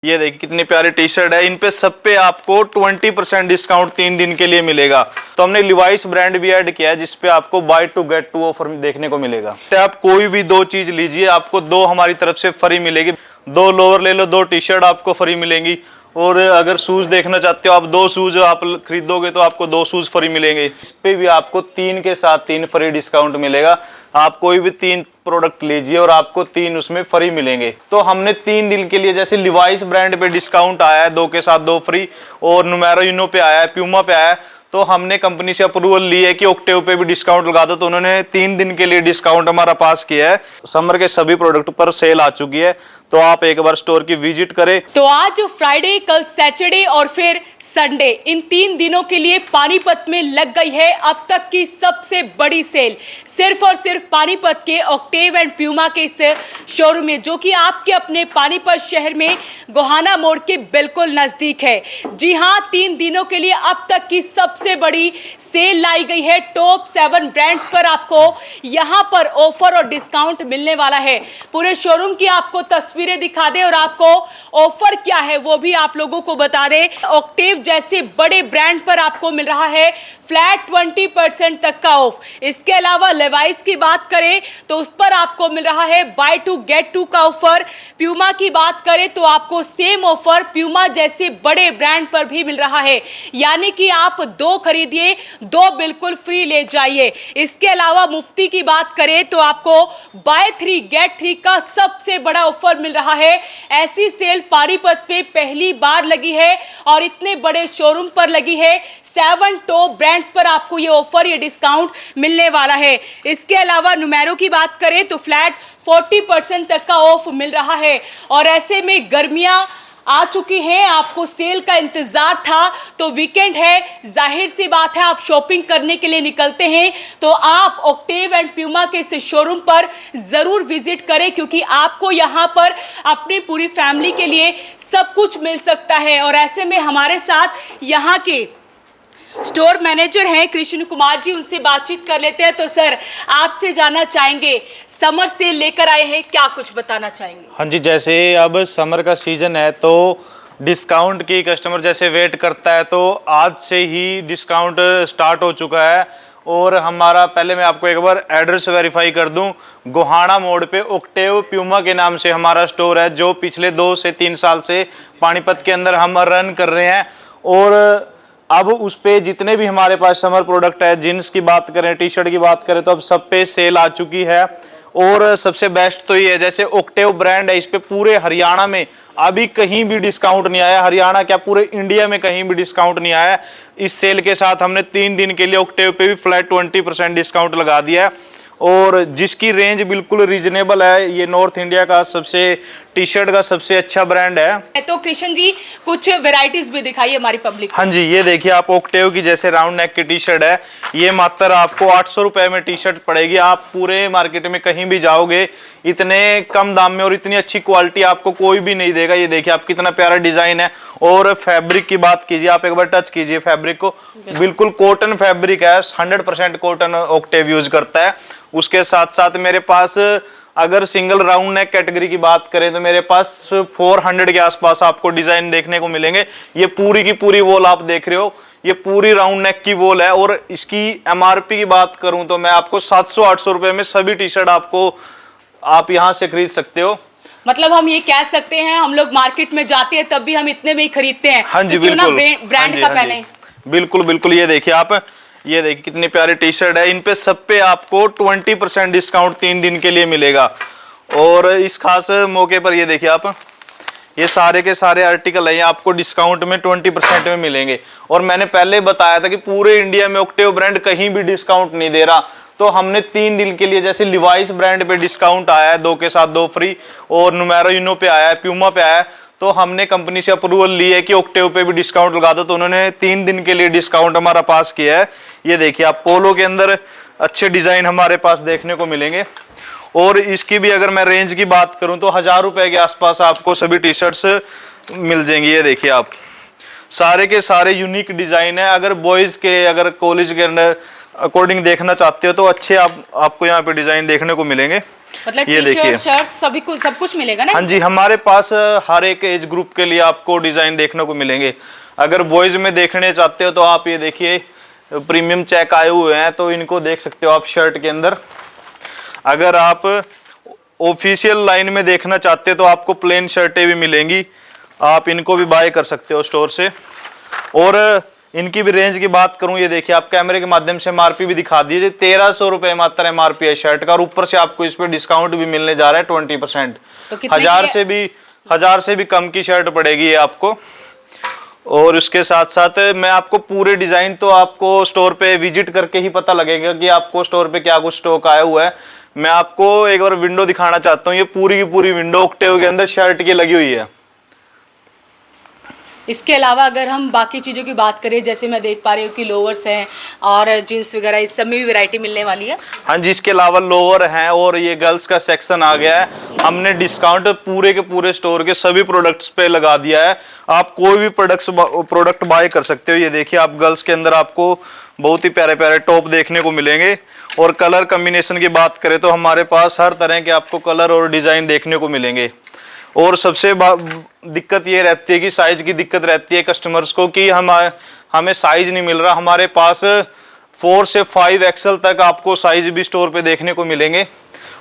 ये देखिए कितनी प्यारी टी शर्ट है। इन पे सब पे आपको 20% डिस्काउंट 3 दिन के लिए मिलेगा। तो हमने लिवाइस ब्रांड भी ऐड किया है जिसपे आपको buy two get two offer देखने को मिलेगा। आप कोई भी 2 चीज लीजिए, आपको 2 हमारी तरफ से फ्री मिलेगी। 2 लोअर ले लो, 2 टी शर्ट आपको फ्री मिलेंगी। और अगर शूज देखना चाहते हो आप, 2 शूज आप खरीदोगे तो आपको 2 शूज फ्री मिलेंगे। इस पे भी आपको 3 के साथ 3 फ्री डिस्काउंट मिलेगा। आप कोई भी 3 प्रोडक्ट लीजिए और आपको 3 उसमें फ्री मिलेंगे। तो हमने 3 दिन के लिए, जैसे लिवाइस ब्रांड पे डिस्काउंट आया है 2 के साथ 2 फ्री, और नुमेरो यूनो पे आया है, प्यूमा पे आया है, तो हमने कंपनी से अप्रूवल ली है कि ऑक्टेव पे भी डिस्काउंट लगा दो। तो उन्होंने 3 दिन के लिए डिस्काउंट हमारा पास किया है। समर के सभी प्रोडक्ट पर सेल आ चुकी है, तो आप एक बार स्टोर की विजिट करें। तो आज फ्राइडे, कल सैटरडे और फिर संडे, इन 3 दिनों के लिए पानीपत में लग गई है अब तक की सबसे बड़ी सेल। सिर्फ और सिर्फ पानीपत के ऑक्टेव एंड प्यूमा के इस शोरूम में, जो कि आपके अपने पानीपत शहर में गोहाना मोड़ के बिल्कुल नजदीक है। जी हाँ, 3 दिनों के लिए अब तक की सबसे बड़ी सेल लाई गई है। टॉप 7 ब्रांड्स पर आपको यहाँ पर ऑफर और डिस्काउंट मिलने वाला है। पूरे शोरूम की आपको तस्वीरें दिखा दे और आपको ऑफर क्या है वो भी आप लोगों को बता दे। ऑक्टेव जैसे बड़े ब्रांड पर आपको मिल रहा है फ्लैट 20% तक का ऑफ। इसके अलावा लेवाइस की बात करें तो उस पर आपको मिल रहा है बाय टू गेट टू का ऑफर। प्यूमा की बात करें तो आपको सेम ऑफर प्यूमा जैसे बड़े ब्रांड पर भी मिल रहा है, यानी कि आप 2 खरीदिए 2 बिल्कुल फ्री ले जाइए। इसके अलावा मुफ्ती की बात करें तो आपको बाय 3 गेट 3 का सबसे बड़ा ऑफर मिल रहा है। ऐसी सेल पानीपत पे पहली बार लगी है और इतने बड़े शोरूम पर लगी है। 7 टॉप ब्रांड्स पर आपको ये ऑफर, ये डिस्काउंट मिलने वाला है। इसके अलावा नुमेरो की बात करें तो फ्लैट 40% तक का ऑफ मिल रहा है। और ऐसे में गर्मियां आ चुकी हैं, आपको सेल का इंतजार था, तो वीकेंड है, जाहिर सी बात है आप शॉपिंग करने के लिए निकलते हैं तो आप ऑक्टेव एंड प्यूमा के इस शोरूम पर जरूर विजिट करें, क्योंकि आपको यहां पर अपनी पूरी फैमिली के लिए सब कुछ मिल सकता है। और ऐसे में हमारे साथ यहां के स्टोर मैनेजर हैं कृष्ण कुमार जी, उनसे बातचीत कर लेते हैं। तो सर, आपसे जानना चाहेंगे, समर सेल लेकर आए हैं, क्या कुछ बताना चाहेंगे? हाँ जी, जैसे अब समर का सीजन है तो डिस्काउंट की कस्टमर जैसे वेट करता है, तो आज से ही डिस्काउंट स्टार्ट हो चुका है। और हमारा, पहले मैं आपको एक बार एड्रेस वेरीफाई कर दूं, गोहाना मोड़ पे ऑक्टेव प्यूमा के नाम से हमारा स्टोर है, जो पिछले 2 से 3 साल से पानीपत के अंदर हम रन कर रहे हैं। और अब उस पे जितने भी हमारे पास समर प्रोडक्ट है, जीन्स की बात करें, टी शर्ट की बात करें, तो अब सब पे सेल आ चुकी है। और सबसे बेस्ट तो ये है, जैसे ऑक्टेव ब्रांड है, इस पे पूरे हरियाणा में अभी कहीं भी डिस्काउंट नहीं आया। हरियाणा क्या, पूरे इंडिया में कहीं भी डिस्काउंट नहीं आया। इस सेल के साथ हमने 3 दिन के लिए ऑक्टेव पे भी फ्लैट 20% डिस्काउंट लगा दिया है, और जिसकी रेंज बिल्कुल रीजनेबल है। ये नॉर्थ इंडिया का सबसे टी शर्ट का सबसे अच्छा ब्रांड है। तो कृष्ण जी, कुछ वेराइटीज भी दिखाइए हमारी पब्लिक को। हाँ जी, ये देखिए आप ऑक्टेव की जैसे राउंड नेक की टी शर्ट है, ये मात्र आपको 800 रुपए में टी शर्ट पड़ेगी। आप पूरे मार्केट में कहीं भी जाओगे इतने कम दाम में और इतनी अच्छी क्वालिटी आपको कोई भी नहीं देगा। ये देखिए आप, कितना प्यारा डिजाइन है। और फैब्रिक की बात कीजिए, आप एक बार टच कीजिए फैब्रिक को, बिल्कुल कॉटन फैब्रिक है, 100% कॉटन ऑक्टेव यूज करता है। उसके साथ साथ मेरे पास, अगर सिंगल राउंड नेक कैटेगरी की बात करें तो मेरे पास 400 के आसपास आपको डिजाइन देखने को मिलेंगे। ये पूरी की पूरी वॉल आप देख रहे हो, ये पूरी राउंड नेक की वॉल है। और इसकी एमआरपी की बात करूं तो मैं आपको 700-800 रुपए में सभी टी शर्ट आपको, आप यहां से खरीद सकते हो। मतलब हम ये कह सकते हैं, हम लोग मार्केट में जाते हैं तब भी हम इतने में ही खरीदते हैं। हाँ जी, तो क्यों ना बिल्कुल ब्रांड का पहने। बिल्कुल बिल्कुल, ये देखिए आप, ये देखिए कितनी प्यारी टी शर्ट है। इन पे सब पे आपको 20% डिस्काउंट 3 दिन के लिए मिलेगा। और इस खास मौके पर ये देखिए आप, ये सारे के सारे आर्टिकल है, आपको डिस्काउंट में 20% में मिलेंगे। और मैंने पहले बताया था कि पूरे इंडिया में ऑक्टेव ब्रांड कहीं भी डिस्काउंट नहीं दे रहा, तो हमने 3 दिन के लिए, जैसे लिवाइस ब्रांड पे डिस्काउंट आया है 2 के साथ 2 फ्री, और नुमेरो यूनो पे आया है, प्यूमा पे आया है, तो हमने कंपनी से अप्रूवल ली है कि ऑक्टेव पे भी डिस्काउंट लगा दो। तो उन्होंने 3 दिन के लिए डिस्काउंट हमारा पास किया है। ये देखिए आप, पोलो के अंदर अच्छे डिजाइन हमारे पास देखने को मिलेंगे। और इसकी भी अगर मैं रेंज की बात करूं तो 1000 रुपए के आसपास आपको सभी टी शर्ट्स मिल जाएंगी। ये देखिए आप, सारे के सारे यूनिक डिजाइन है। अगर बॉयज के, अगर कॉलेज के अंदर अकॉर्डिंग देखना चाहते हो तो अच्छे आपको यहाँ पे डिजाइन देखने को मिलेंगे। मतलब ये टी-शर्ट, देखिए, शर्ट सभी कुछ, सब कुछ मिलेगा ना? हाँ जी, हमारे पास हर एक एज ग्रुप के लिए आपको डिजाइन देखने को मिलेंगे। अगर बॉयज में देखने चाहते हो तो आप ये देखिए प्रीमियम चेक आए हुए हैं, तो इनको देख सकते हो आप शर्ट के अंदर। अगर आप ऑफिशियल लाइन में देखना चाहते हो तो आपको प्लेन शर्टें भी मिलेंगी, आप इनको भी बाय कर सकते हो स्टोर से। और इनकी भी रेंज की बात करूं, ये देखिए आप कैमरे के माध्यम से एमआरपी भी दिखा दीजिए। 1300 रुपए मात्र एमआरपी है शर्ट का, और ऊपर से आपको इस पे डिस्काउंट भी मिलने जा रहा है 20%। तो कितने की 1000 से भी कम की शर्ट पड़ेगी ये आपको। और उसके साथ साथ मैं आपको पूरे डिजाइन तो आपको स्टोर पे विजिट करके ही पता लगेगा कि आपको स्टोर पे क्या कुछ स्टॉक आया हुआ है। मैं आपको एक बार विंडो दिखाना चाहता हूँ। ये पूरी की पूरी विंडो ऑक्टेव के अंदर शर्ट की लगी हुई है। इसके अलावा अगर हम बाकी चीज़ों की बात करें, जैसे मैं देख पा रही हूँ कि लोअर्स हैं और जीन्स वगैरह, इस सब में भी वैरायटी मिलने वाली है। हाँ जी, इसके अलावा लोअर हैं और ये गर्ल्स का सेक्शन आ गया है। हमने डिस्काउंट पूरे के पूरे स्टोर के सभी प्रोडक्ट्स पे लगा दिया है। आप कोई भी प्रोडक्ट बाय कर सकते हो। ये देखिए आप गर्ल्स के अंदर आपको बहुत ही प्यारे प्यारे टॉप देखने को मिलेंगे। और कलर कॉम्बिनेशन की बात करें तो हमारे पास हर तरह के आपको कलर और डिजाइन देखने को मिलेंगे। और सबसे दिक्कत ये रहती है कि साइज की दिक्कत रहती है कस्टमर्स को कि हमें साइज नहीं मिल रहा। हमारे पास 4 से 5 एक्सेल तक आपको साइज भी स्टोर पे देखने को मिलेंगे।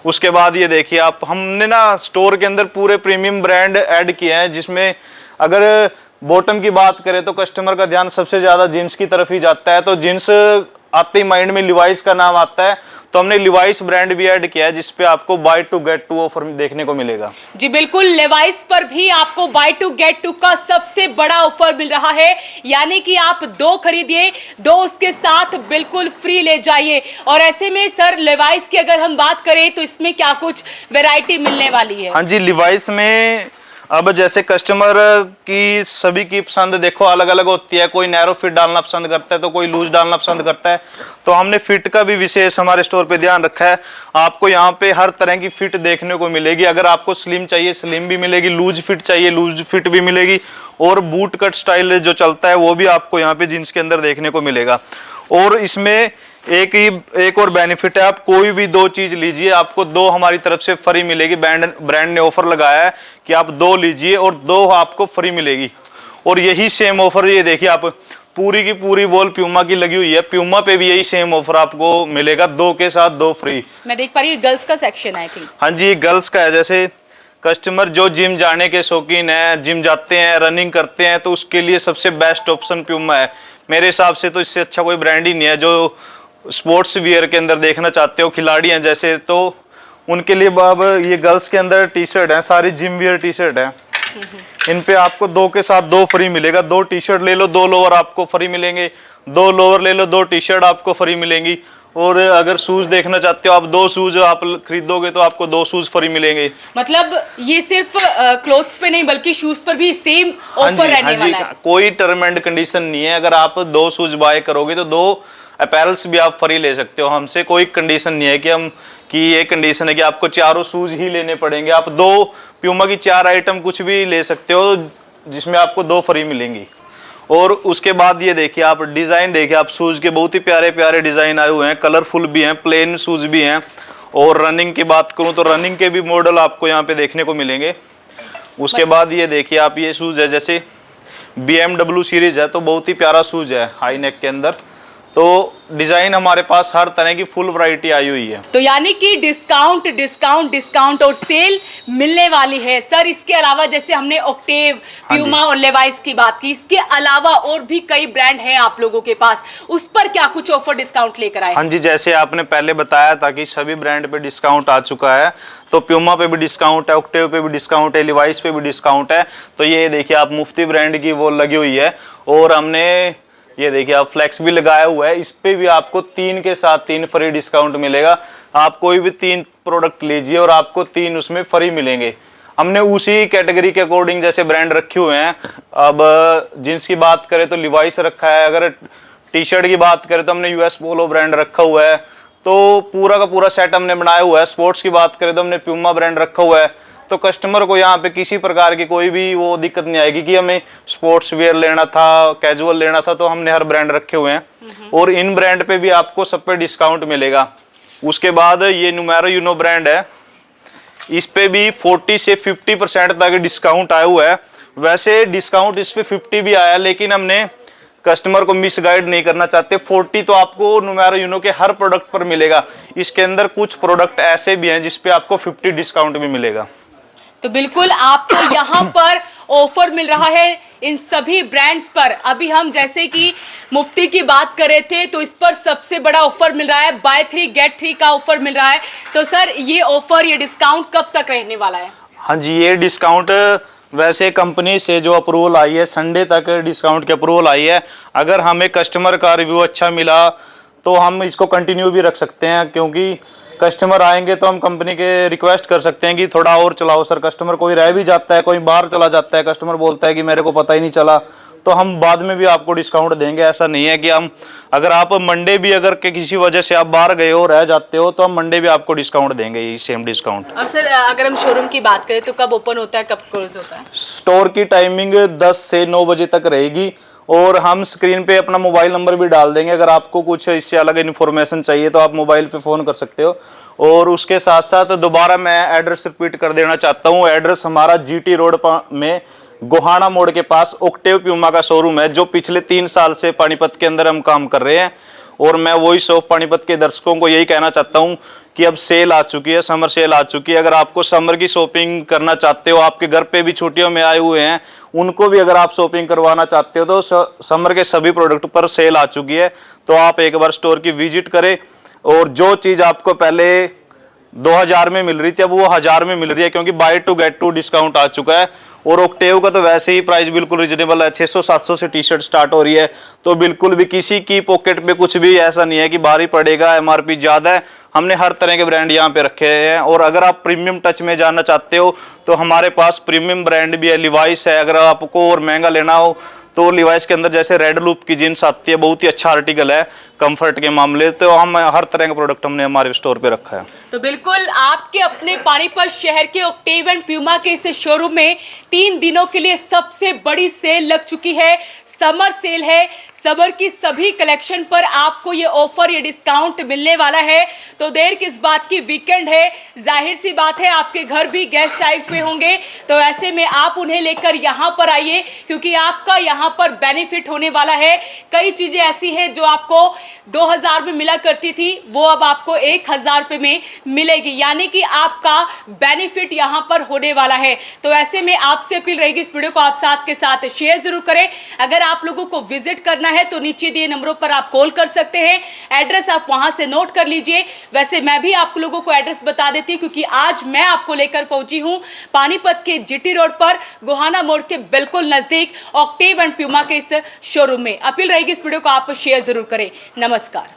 उसके बाद ये देखिए आप, हमने ना स्टोर के अंदर पूरे प्रीमियम ब्रांड ऐड किए हैं, जिसमें अगर बॉटम की बात करें तो कस्टमर का ध्यान सबसे ज्यादा जींस की तरफ ही जाता है। तो जींस आते ही माइंड में लिवाइस का नाम आता है, तो हमने लिवाइस ब्रांड भी ऐड किया है, जिसपे आपको buy two get two offer देखने को मिलेगा। जी बिल्कुल, लेवाइस पर भी आपको बाय टू गेट टू का सबसे बड़ा ऑफर मिल रहा है, यानी कि आप 2 खरीदिए, 2 उसके साथ बिल्कुल फ्री ले जाइए। और ऐसे में सर लेवाइस की अगर हम बात करें तो इसमें क्या कुछ वैरायटी मिलने वाली है? हाँ जी, लिवाइस में अब जैसे कस्टमर की सभी की पसंद देखो अलग अलग होती है। कोई नैरो फिट डालना पसंद करता है तो कोई लूज डालना पसंद करता है। तो हमने फिट का भी विशेष हमारे स्टोर पे ध्यान रखा है। आपको यहाँ पे हर तरह की फिट देखने को मिलेगी। अगर आपको स्लिम चाहिए स्लिम भी मिलेगी, लूज फिट चाहिए लूज फिट भी मिलेगी, और बूट कट स्टाइल जो चलता है वो भी आपको यहाँ पे जींस के अंदर देखने को मिलेगा। और इसमें एक और बेनिफिट है, आप कोई भी 2 चीज लीजिए आपको 2 हमारी तरफ से फ्री मिलेगी। ब्रांड ने ऑफर लगाया है कि आप 2 लीजिए और 2 आपको फ्री मिलेगी। और यही सेम ऑफर ये देखिए आप, पूरी की पूरी वॉल प्यूमा की लगी हुई है। प्यूमा पे भी यही सेम ऑफर आपको मिलेगा, 2 के साथ 2 फ्री। मैं देख पा रही हूँ गर्ल्स का सेक्शन आई थिंक। हाँ जी, गर्ल्स का है। जैसे कस्टमर जो जिम जाने के शौकीन है, जिम जाते हैं, रनिंग करते हैं, तो उसके लिए सबसे बेस्ट ऑप्शन प्यूमा है। मेरे हिसाब से तो इससे अच्छा कोई ब्रांड ही नहीं है। जो स्पोर्ट्स वियर के अंदर देखना चाहते हो खिलाड़ी हैं जैसे, तो उनके लिए अब ये गर्ल्स के अंदर टी शर्ट है, सारी जिम वियर टी शर्ट है। इन पे आपको 2 के साथ 2 फ्री मिलेगा। 2 टी शर्ट ले लो 2 लोअर आपको फ्री मिलेंगे, 2 लोअर ले लो 2 टी शर्ट आपको फ्री मिलेंगी। और अगर शूज देखना चाहते हो आप, 2 शूज आप खरीदोगे तो आपको 2 शूज फ्री मिलेंगे। मतलब ये सिर्फ क्लोथ्स पे नहीं बल्कि शूज पर भी सेम ऑफर रहने वाला है। कोई टर्म एंड कंडीशन नहीं है। अगर आप 2 शूज बाय करोगे तो 2 अपैरल्स भी आप फ्री ले सकते हो हमसे। कोई कंडीशन नहीं है कि ये कंडीशन है कि आपको 4 शूज ही लेने पड़ेंगे। आप 2 प्यूमा की 4 आइटम कुछ भी ले सकते हो, जिसमें आपको 2 फ्री मिलेंगी। और उसके बाद ये देखिए आप डिजाइन देखिए आप, शूज के बहुत ही प्यारे प्यारे डिजाइन आए हुए हैं, कलरफुल भी हैं, प्लेन शूज भी हैं। और रनिंग की बात करूं तो रनिंग के भी मॉडल आपको यहाँ पे देखने को मिलेंगे। उसके बाद ये देखिए आप, ये शूज है जैसे BMW सीरीज है, तो बहुत ही प्यारा शूज है हाई नेक के अंदर। तो डिजाइन हमारे पास हर तरह की फुल वैरायटी आई हुई है। तो यानी कि डिस्काउंट डिस्काउंट डिस्काउंट और सेल मिलने वाली है सर। इसके अलावा जैसे हमने ऑक्टेव, प्यूमा और लेवाइस की बात की, इसके अलावा और भी कई ब्रांड हैं आप लोगों के पास, उस पर क्या कुछ ऑफर डिस्काउंट लेकर आए? हाँ जी, जैसे आपने पहले बताया था कि सभी ब्रांड पे डिस्काउंट आ चुका है, तो प्यूमा पे भी डिस्काउंट है, ऑक्टेव पे भी डिस्काउंट है, लिवाइस पे भी डिस्काउंट है। तो ये देखिए आप, मुफ्ती ब्रांड की वो लगी हुई है। और हमने ये देखिए आप फ्लेक्स भी लगाया हुआ है, इस पे भी आपको 3 के साथ 3 फ्री डिस्काउंट मिलेगा। आप कोई भी 3 प्रोडक्ट लीजिए और आपको 3 उसमें फ्री मिलेंगे। हमने उसी कैटेगरी के अकॉर्डिंग जैसे ब्रांड रखे हुए हैं। अब जींस की बात करें तो लिवाइस रखा है, अगर टी शर्ट की बात करें तो हमने US पोलो ब्रांड रखा हुआ है। तो पूरा का पूरा सेट हमने बनाया हुआ है। स्पोर्ट्स की बात करें तो हमने प्यूमा ब्रांड रखा हुआ है। तो कस्टमर को यहाँ पे किसी प्रकार की कोई भी वो दिक्कत नहीं आएगी कि हमें स्पोर्ट्स वेयर लेना था, कैजुअल लेना था, तो हमने हर ब्रांड रखे हुए हैं और इन ब्रांड पे भी आपको सब पे डिस्काउंट मिलेगा। उसके बाद ये नुमेरो यूनो ब्रांड है, इस पे भी 40 से 50% तक डिस्काउंट आया हुआ है। वैसे डिस्काउंट इस पे 50 भी आया, लेकिन हमने कस्टमर को मिसगाइड नहीं करना चाहते। 40 तो आपको नुमेरो यूनो के हर प्रोडक्ट पर मिलेगा। इसके अंदर कुछ प्रोडक्ट ऐसे भी हैं जिसपे आपको 50 डिस्काउंट भी मिलेगा। तो बिल्कुल आपको यहाँ पर ऑफर मिल रहा है इन सभी ब्रांड्स पर। अभी हम जैसे कि मुफ्ती की बात कर रहे थे, तो इस पर सबसे बड़ा ऑफर मिल रहा है, बाय 3 गेट 3 का ऑफर मिल रहा है। तो सर ये ऑफर, ये डिस्काउंट कब तक रहने वाला है? हाँ जी, ये डिस्काउंट वैसे कंपनी से जो अप्रूवल आई है, संडे तक डिस्काउंट की अप्रूवल आई है। अगर हमें कस्टमर का रिव्यू अच्छा मिला तो हम इसको कंटिन्यू भी रख सकते हैं, क्योंकि कस्टमर आएंगे तो हम कंपनी के रिक्वेस्ट कर सकते हैं कि थोड़ा और चलाओ सर। कस्टमर कोई रह भी जाता है, कोई बाहर चला जाता है, कस्टमर बोलता है कि मेरे को पता ही नहीं चला, तो हम बाद में भी आपको डिस्काउंट देंगे। ऐसा नहीं है कि हम, अगर आप मंडे भी अगर के किसी वजह से आप बाहर गए हो, रह जाते हो, तो हम मंडे भी आपको डिस्काउंट देंगे, ये सेम डिस्काउंट। और सर अगर हम शोरूम की बात करें तो कब ओपन होता है, कब क्लोज होता है? स्टोर की टाइमिंग 10 से 9 बजे तक रहेगी और हम स्क्रीन पे अपना मोबाइल नंबर भी डाल देंगे। अगर आपको कुछ इससे अलग इन्फॉर्मेशन चाहिए तो आप मोबाइल पे फ़ोन कर सकते हो। और उसके साथ साथ दोबारा मैं एड्रेस रिपीट कर देना चाहता हूँ। एड्रेस हमारा जीटी रोड में गोहाना मोड़ के पास ओक्टेव प्यूमा का शोरूम है, जो पिछले 3 साल से पानीपत के अंदर हम काम कर रहे हैं। और मैं वॉइस ऑफ पानीपत के दर्शकों को यही कहना चाहता हूँ कि अब सेल आ चुकी है, समर सेल आ चुकी है। अगर आपको समर की शॉपिंग करना चाहते हो, आपके घर पे भी छुट्टियों में आए हुए हैं, उनको भी अगर आप शॉपिंग करवाना चाहते हो, तो समर के सभी प्रोडक्ट पर सेल आ चुकी है। तो आप एक बार स्टोर की विजिट करें, और जो चीज़ आपको पहले 2000 में मिल रही थी अब वो 1000 में मिल रही है, क्योंकि बाय 2 गेट 2 डिस्काउंट आ चुका है। और ओक्टेव का तो वैसे ही प्राइस बिल्कुल रिजनेबल है, 600-700 से टी शर्ट स्टार्ट हो रही है। तो बिल्कुल भी किसी की पॉकेट पे कुछ भी ऐसा नहीं है कि भारी पड़ेगा, एमआरपी ज़्यादा है। हमने हर तरह के ब्रांड यहाँ पे रखे हैं। और अगर आप प्रीमियम टच में जाना चाहते हो तो हमारे पास प्रीमियम ब्रांड भी है, लिवाइस है। अगर आपको और महंगा लेना हो तो लिवाइस के अंदर जैसे रेड लूप की जीन्स आती है, बहुत ही अच्छा आर्टिकल है कंफर्ट के मामले। तो हम हर तरह का प्रोडक्ट हमने हमारे स्टोर पे रखा है। तो बिल्कुल आपके अपने पानीपत शहर के ओक्टेव एंड प्यूमा के इस शोरूम में 3 दिनों के लिए सबसे बड़ी सेल लग चुकी है, समर सेल है। समर की सभी कलेक्शन पर आपको ये ऑफर, ये डिस्काउंट मिलने वाला है। तो देर किस बात की, वीकेंड है, जाहिर सी बात है आपके घर भी गेस्ट टाइप में होंगे। तो ऐसे में आप उन्हें लेकर यहाँ पर आइए, क्योंकि आपका यहाँ पर बेनिफिट होने वाला है। कई चीजें ऐसी हैं जो आपको 2000 में मिला करती थी, वो अब आपको 1000 रुपए में मिलेगी, यानी कि आपका बेनिफिट यहां पर होने वाला है। तो ऐसे में आपसे अपील रहेगी, इस वीडियो को आप साथ के साथ शेयर जरूर करें। अगर आप लोगों को विजिट करना है तो नीचे दिए नंबरों पर आप कॉल कर सकते हैं, एड्रेस आप वहां से नोट कर लीजिए। वैसे मैं भी आप लोगों को एड्रेस बता देती हूं, क्योंकि आज मैं आपको लेकर पहुंची हूं पानीपत के जीटी रोड पर गोहाना मोड़ के बिल्कुल नजदीक ओक्टेव एंड प्यूमा के इस शोरूम में। अपील रहेगी इस वीडियो को आप शेयर जरूर करें। नमस्कार।